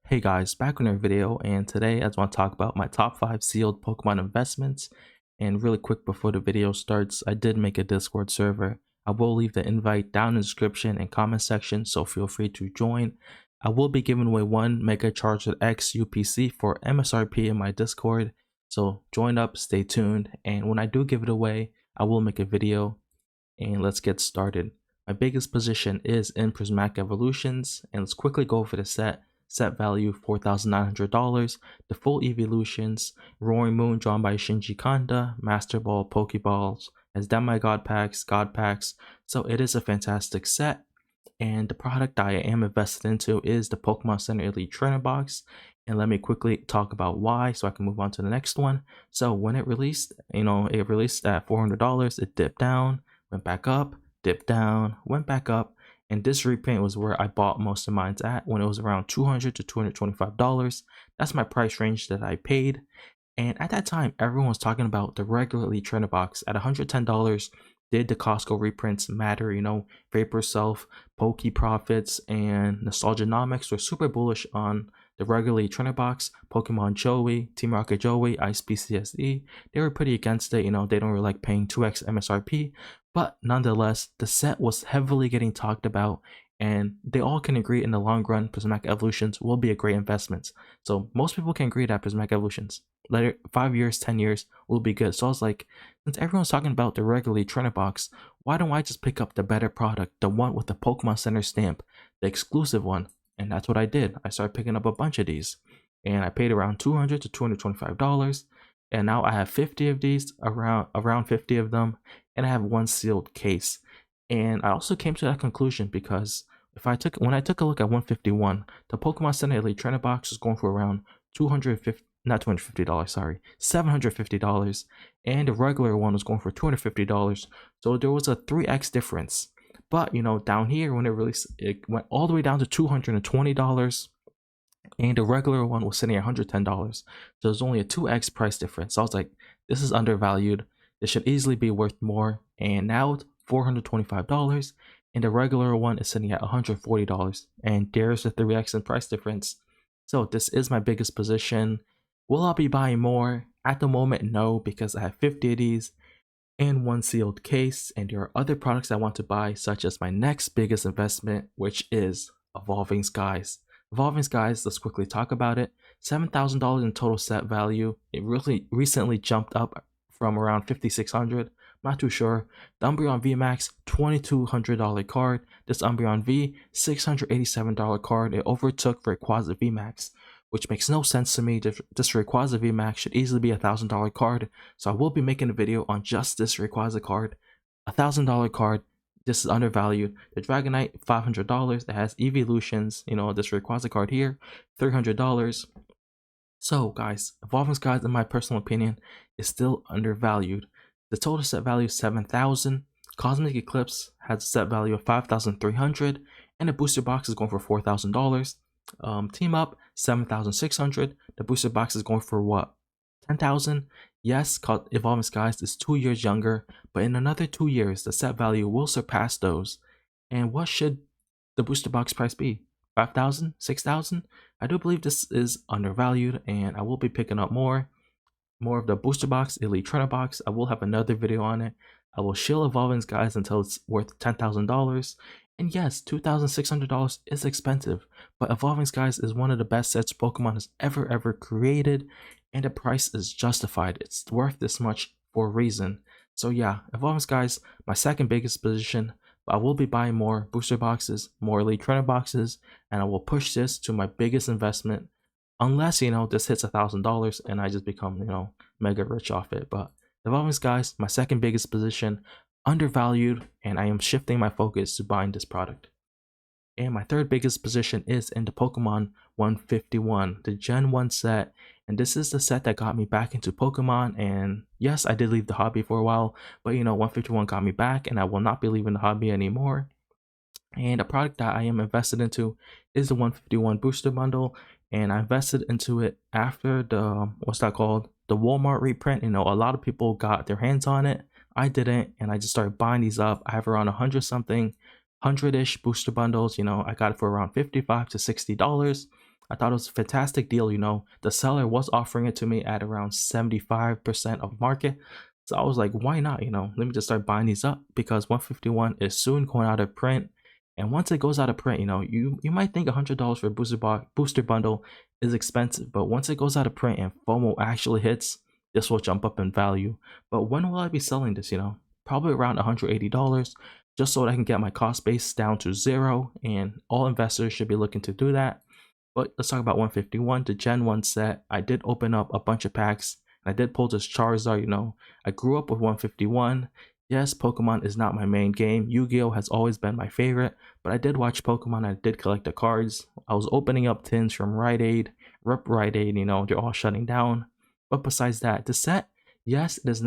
Hey guys, back on our video, and today I just want to talk about my top 5 sealed Pokemon investments. And really quick before the video starts, I did make a Discord server. I will leave the invite down in the description and comment section, so feel free to join. I will be giving away one Mega Charizard X UPC for MSRP in my Discord, so join up, stay tuned, and when I do give it away, I will make a video, and let's get started. My biggest position is in Prismatic Evolutions, and let's quickly go over the set value $4,900, the full evolutions, Roaring Moon drawn by Shinji Kanda, Master Ball, Pokeballs, as Demigod packs, God packs, so it is a fantastic set. And the product I am invested into is the Pokemon Center Elite Trainer Box, and let me quickly talk about why so I can move on to the next one. So when it released, it released at $400, it dipped down, went back up, dipped down, went back up, and this reprint was where I bought most of mine at when it was around $200 to $225. That's my price range that I paid. And at that time, everyone was talking about the regular Elite Trainer Box at $110. Did the Costco reprints matter? Vapor Self, Poke Profits, and Nostalgianomics were super bullish on the regular Elite Trainer Box. Pokemon Joey, Team Rocket Joey, Ice PCSE, they were pretty against it. They don't really like paying 2x MSRP. But nonetheless, the set was heavily getting talked about, and they all can agree in the long run Prismatic Evolutions will be a great investment. So most people can agree that Prismatic Evolutions later 5 years, 10 years will be good. So I was like, since everyone's talking about the regular Trainer Box, why don't I just pick up the better product, the one with the Pokemon Center stamp, the exclusive one? And that's what I did. I started picking up a bunch of these, and I paid around $200 to $225. And now I have 50 of these, around 50 of them, and I have one sealed case. And I also came to that conclusion because when I took a look at 151, the Pokemon Center Elite Trainer Box was going for around $750, and the regular one was going for $250. So there was a 3x difference. But down here when it released, it went all the way down to $220, and the regular one was sitting at $110. So there's only a 2x price difference. So I was like, this is undervalued. This should easily be worth more. And now it's $425, and the regular one is sitting at $140. And there's the 3x in price difference. So this is my biggest position. Will I be buying more? At the moment, no, because I have 50 of these and one sealed case, and there are other products I want to buy, such as my next biggest investment, which is Evolving Skies. Evolving Skies, let's quickly talk about it. $7,000 in total set value. It really recently jumped up from around $5,600. Not too sure. The Umbreon VMAX, $2,200 card. This Umbreon V, $687 card. It overtook Rayquaza VMAX, which makes no sense to me. This Rayquaza VMAX should easily be a $1,000 card. So I will be making a video on just this Rayquaza card. $1,000 card. This is undervalued. The Dragonite, $500. It has evolutions. This Rayquaza card here, $300. So guys, Evolving Skies, in my personal opinion, is still undervalued. The total set value is $7,000. Cosmic Eclipse has a set value of $5,300, and the booster box is going for $4,000. Team Up, $7,600. The booster box is going for what? $10,000. Yes, Evolving Skies is 2 years younger, but in another 2 years, the set value will surpass those. And what should the booster box price be? $5,000? $6,000? I do believe this is undervalued, and I will be picking up more of the booster box, Elite Trainer Box. I will have another video on it. I will shill Evolving Skies until it's worth $10,000. And yes, $2,600 is expensive, but Evolving Skies is one of the best sets Pokemon has ever created, and the price is justified. It's worth this much for a reason. So yeah, Evolving Skies, my second biggest position, but I will be buying more booster boxes, more Elite Trainer boxes, and I will push this to my biggest investment, unless this hits $1,000 and I just become mega rich off it. But Evolving Skies, my second biggest position, undervalued, and I am shifting my focus to buying this product. And my third biggest position is in the Pokemon 151, the Gen 1 set, and this is the set that got me back into Pokemon. And yes, I did leave the hobby for a while, but 151 got me back, and I will not be leaving the hobby anymore. And a product that I am invested into is the 151 booster bundle, and I invested into it after the the Walmart reprint. A lot of people got their hands on it. I didn't, and I just started buying these up. I have around 100-ish booster bundles. I got it for around $55 to $60. I thought it was a fantastic deal. The seller was offering it to me at around 75% of market. So I was like, why not? Let me just start buying these up because 151 is soon going out of print. And once it goes out of print, you might think $100 for a booster bundle is expensive, but once it goes out of print and FOMO actually hits, this will jump up in value. But when will I be selling this? Probably around $180, just so that I can get my cost base down to 0, and all investors should be looking to do that. But let's talk about 151, the Gen 1 set. I did open up a bunch of packs. I did pull this Charizard. I grew up with 151. Yes, Pokemon is not my main game. Yu-Gi-Oh has always been my favorite, but I did watch Pokemon. I did collect the cards. I was opening up tins from Rite Aid, Rite Aid, they're all shutting down. But besides that, the set, yes, it does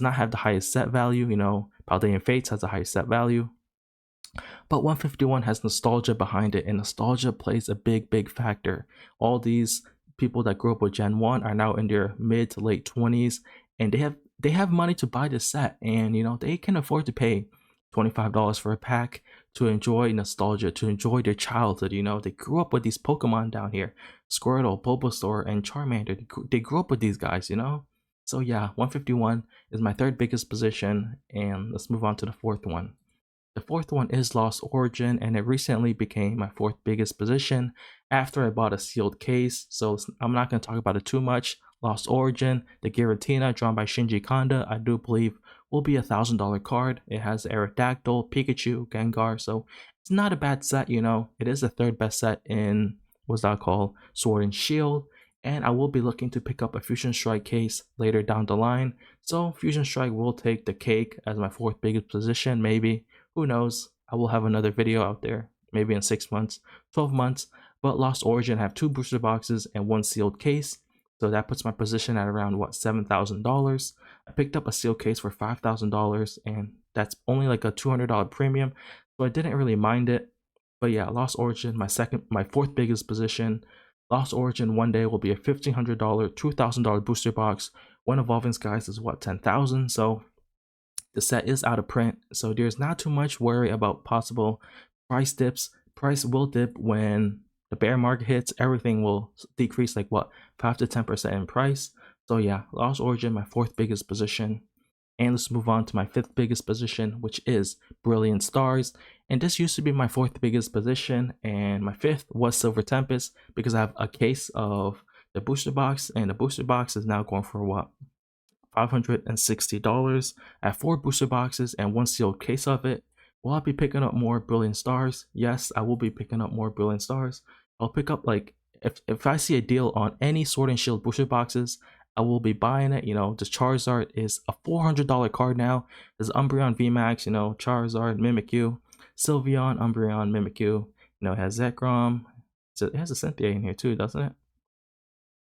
not have the highest set value. Paldean Fates has the highest set value. But 151 has nostalgia behind it, and nostalgia plays a big factor. All these people that grew up with Gen 1 are now in their mid to late 20s, and they have money to buy this set, and they can afford to pay $25 for a pack to enjoy nostalgia, to enjoy their childhood. They grew up with these Pokemon down here, Squirtle, Bulbasaur, and Charmander. They grew up with these guys. So yeah, 151 is my third biggest position, and let's move on to the fourth one. The fourth one is Lost Origin, and it recently became my fourth biggest position after I bought a sealed case, so I'm not going to talk about it too much. Lost Origin, the Giratina drawn by Shinji Kanda, I do believe will be $1,000 card. It has Aerodactyl, Pikachu, Gengar, so it's not a bad set. It is the third best set in, what's that called, Sword and Shield, and I will be looking to pick up a Fusion Strike case later down the line, so Fusion Strike will take the cake as my fourth biggest position, maybe. Who knows? I will have another video out there, maybe in 6 months, 12 months. But Lost Origin have 2 booster boxes and 1 sealed case. So that puts my position at around, what, $7,000. I picked up a sealed case for $5,000, and that's only like a $200 premium. So I didn't really mind it. But yeah, Lost Origin, my fourth biggest position. Lost Origin one day will be a $1,500, $2,000 booster box. One Evolving Skies is what, $10,000. So the set is out of print, so there's not too much worry about possible price dips. Price will dip when the bear market hits. Everything will decrease like what, 5 to 10% in price. So yeah, Lost Origin, my fourth biggest position. And let's move on to my fifth biggest position, which is Brilliant Stars. And this used to be my fourth biggest position, and my fifth was Silver Tempest because I have a case of the booster box, and the booster box is now going for what, $560. I have 4 booster boxes and 1 sealed case of it. Will I be picking up more Brilliant Stars? Yes, I will be picking up more Brilliant Stars. I'll pick up, like, if I see a deal on any Sword and Shield booster boxes, I will be buying it. The Charizard is a $400 card now. There's Umbreon VMAX, Charizard, Mimikyu, Sylveon, Umbreon, Mimikyu. It has Zekrom. So it has a Cynthia in here too, doesn't it?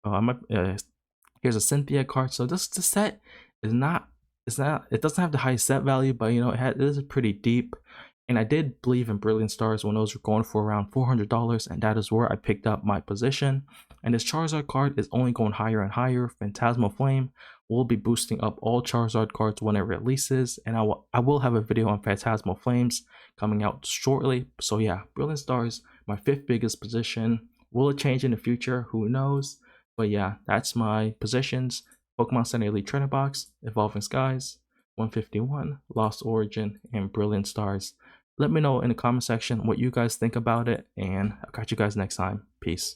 Oh, I might. Here's a Cynthia card. So this set is not, it doesn't have the highest set value, but it is pretty deep. And I did believe in Brilliant Stars when those were going for around $400, and that is where I picked up my position. And this Charizard card is only going higher and higher. Phantasmal Flame will be boosting up all Charizard cards when it releases, and I will have a video on Phantasmal Flames coming out shortly. So yeah, Brilliant Stars, my fifth biggest position. Will it change in the future? Who knows? But yeah, that's my positions. Pokemon Center Elite Trainer Box, Evolving Skies, 151, Lost Origin, and Brilliant Stars. Let me know in the comment section what you guys think about it, and I'll catch you guys next time. Peace.